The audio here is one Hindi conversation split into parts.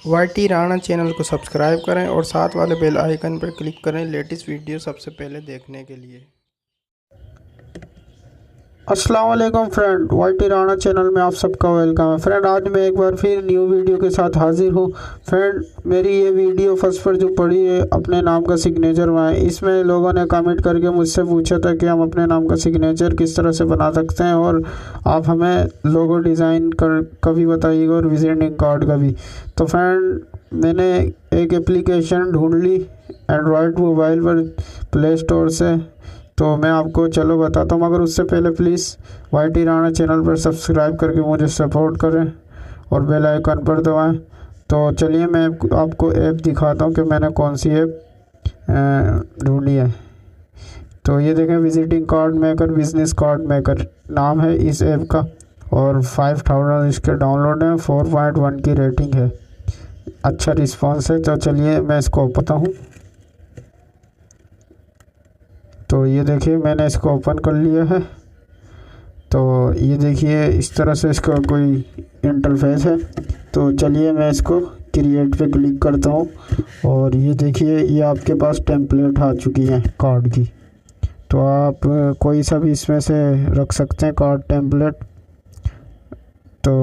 YT राणा चैनल को सब्सक्राइब करें और साथ वाले बेल आइकन पर क्लिक करें लेटेस्ट वीडियो सबसे पहले देखने के लिए। अस्सलाम वालेकुम फ्रेंड, YT राणा चैनल में आप सबका वेलकम है। फ्रेंड, आज मैं एक बार फिर न्यू वीडियो के साथ हाजिर हूँ। फ्रेंड, मेरी ये वीडियो फर्स्ट पर जो पड़ी है अपने नाम का सिग्नेचर बनाएं, इसमें लोगों ने कमेंट करके मुझसे पूछा था कि हम अपने नाम का सिग्नेचर किस तरह से बना सकते हैं और आप हमें लोगो डिज़ाइन कर का भी बताइएगा और विजिटिंग कार्ड का भी। तो फ्रेंड, मैंने एक एप्लीकेशन ढूंढ ली एंड्रॉयड मोबाइल पर प्ले स्टोर से, तो मैं आपको चलो बताता हूँ। मगर उससे पहले प्लीज़ YT राणा चैनल पर सब्सक्राइब करके मुझे सपोर्ट करें और बेल आइकन पर दबाएं। तो चलिए मैं आपको ऐप दिखाता हूँ कि मैंने कौन सी ऐप ढूंढी है। तो ये देखें, visiting card maker, business card maker नाम है इस ऐप का और 5000 इसके डाउनलोड हैं, 4.1 की रेटिंग है, अच्छा रिस्पॉन्स है। तो चलिए मैं इसको ओपन हूँ। तो ये देखिए मैंने इसको ओपन कर लिया है। तो ये देखिए इस तरह से इसका कोई इंटरफेस है। तो चलिए मैं इसको क्रिएट पे क्लिक करता हूँ और ये देखिए ये आपके पास टेम्पलेट आ चुकी है कार्ड की। तो आप कोई सा भी इसमें से रख सकते हैं कार्ड टेम्पलेट। तो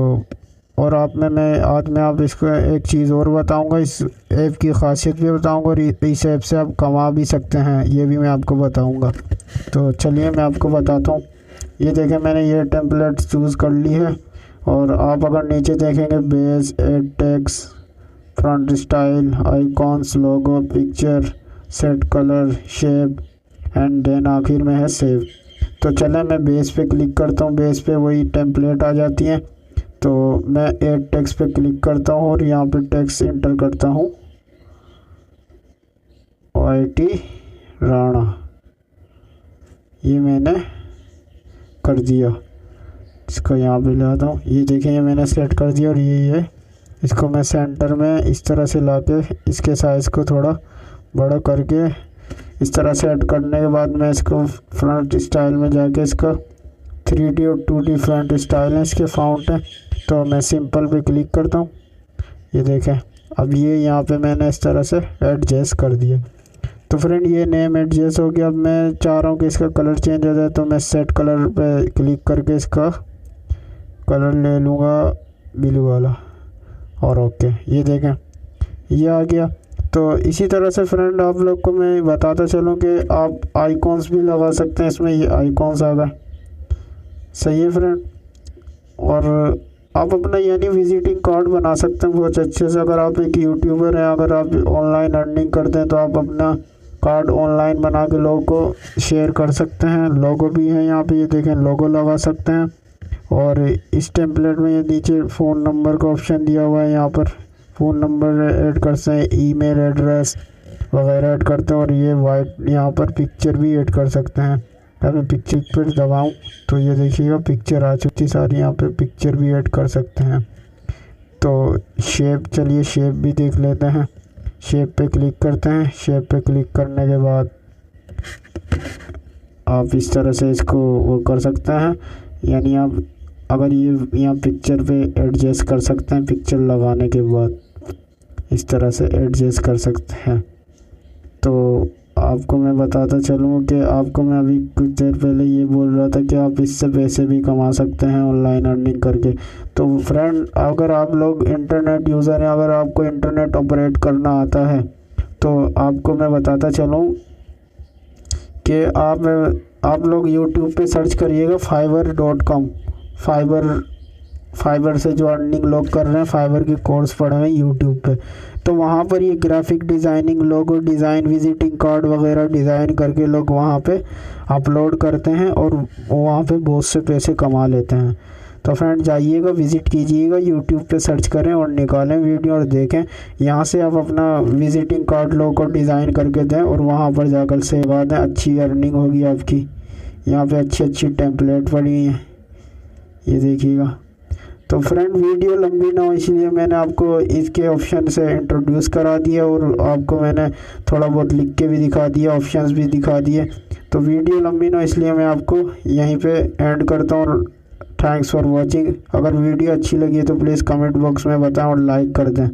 और आज मैं आप इसको एक चीज़ और बताऊंगा, इस ऐप की खासियत भी बताऊंगा और इस ऐप से आप कमा भी सकते हैं, ये भी मैं आपको बताऊंगा। तो चलिए मैं आपको बताता हूँ। ये देखें मैंने ये टेम्पलेट चूज़ कर ली है और आप अगर नीचे देखेंगे base, add text, front style, icons, logo, picture, set colour, shape and then आखिर में है सेव। तो चलें मैं बेस पे क्लिक करता हूँ। बेस पे वही टेम्पलेट आ जाती हैं। तो मैं ऐड टेक्स्ट पे क्लिक करता हूँ और यहाँ पे टेक्स्ट इंटर करता हूँ YT राणा, ये मैंने कर दिया। इसको यहाँ पे ले आता हूँ। ये देखें ये मैंने सेलेक्ट कर दिया और ये इसको मैं सेंटर में इस तरह से लाके इसके साइज़ को थोड़ा बड़ा करके इस तरह से ऐड करने के बाद मैं इसको फ्रंट स्टाइल में जाके इसका 3D और 2D फ्रंट स्टाइल है, इसके फाउंट है। तो मैं सिंपल पे क्लिक करता हूँ। ये देखें अब ये यहाँ पे मैंने इस तरह से एडजस्ट कर दिया। तो फ्रेंड ये नेम एडजस्ट हो गया। अब मैं चाह रहा हूँ कि इसका कलर चेंज हो जाए, तो मैं सेट कलर पे क्लिक करके इसका कलर ले लूँगा ब्लू वाला और ओके, ये देखें ये आ गया। तो इसी तरह से फ्रेंड आप लोग को मैं बताता चलूँ कि आप आइकॉन्स भी लगा सकते हैं इसमें। ये आइकॉन्स आ गए, सही है फ्रेंड। और आप अपना यानी विजिटिंग कार्ड बना सकते हैं बहुत अच्छे से। अगर आप एक यूट्यूबर हैं, अगर आप ऑनलाइन अर्निंग करते हैं, तो आप अपना कार्ड ऑनलाइन बना के लोगों को शेयर कर सकते हैं। लोगो भी है यहाँ पे, ये देखें लोगो लगा सकते हैं। और इस टेम्पलेट में ये नीचे फ़ोन नंबर का ऑप्शन दिया हुआ है, यहाँ पर फ़ोन नंबर ऐड कर सकते हैं, ईमेल एड्रेस वगैरह ऐड करते हैं। और ये वाइट यहाँ पर पिक्चर भी ऐड कर सकते हैं। अगर मैं पिक्चर पर दबाऊँ तो ये देखिएगा पिक्चर आ चुकी सारी, यहाँ पे पिक्चर भी ऐड कर सकते हैं। तो शेप, चलिए शेप भी देख लेते हैं। शेप पे क्लिक करते हैं। शेप पे क्लिक करने के बाद आप इस तरह से इसको वो कर सकते हैं, यानी आप अगर ये यहाँ पिक्चर पे एडजस्ट कर सकते हैं, पिक्चर लगाने के बाद इस तरह से एडजस्ट कर सकते हैं। तो आपको मैं बताता चलूँ कि आपको मैं अभी कुछ देर पहले ये बोल रहा था कि आप इससे पैसे भी कमा सकते हैं ऑनलाइन अर्निंग करके। तो फ्रेंड अगर आप लोग इंटरनेट यूज़र हैं, अगर आपको इंटरनेट ऑपरेट करना आता है, तो आपको मैं बताता चलूँ कि आप लोग यूट्यूब पे सर्च करिएगा fiverr.com। फाइबर से जो अर्निंग लोग कर रहे हैं, फाइबर के कोर्स पढ़े हुए यूट्यूब पे। तो वहाँ पर ये graphic designing, logo design, visiting card वगैरह डिज़ाइन करके लोग वहाँ पे अपलोड करते हैं और वहाँ पे बहुत से पैसे कमा लेते हैं। तो फ्रेंड जाइएगा, विज़िट कीजिएगा, यूट्यूब पे सर्च करें और निकालें वीडियो और देखें। यहाँ से आप अपना विजिटिंग कार्ड लोगो डिज़ाइन करके दें और वहाँ पर जाकर सेवा दें, अच्छी अर्निंग होगी आपकी। यहाँ पर अच्छी टेम्पलेट पड़ी हैं, ये देखिएगा। तो फ्रेंड वीडियो लंबी ना हो इसलिए मैंने आपको इसके ऑप्शन से इंट्रोड्यूस करा दिया और आपको मैंने थोड़ा बहुत लिख के भी दिखा दिया, ऑप्शंस भी दिखा दिए। तो वीडियो लंबी ना इसलिए मैं आपको यहीं पे एंड करता हूँ और थैंक्स फॉर वॉचिंग। अगर वीडियो अच्छी लगी है तो प्लीज़ कमेंट बॉक्स में बताएं और लाइक कर दें।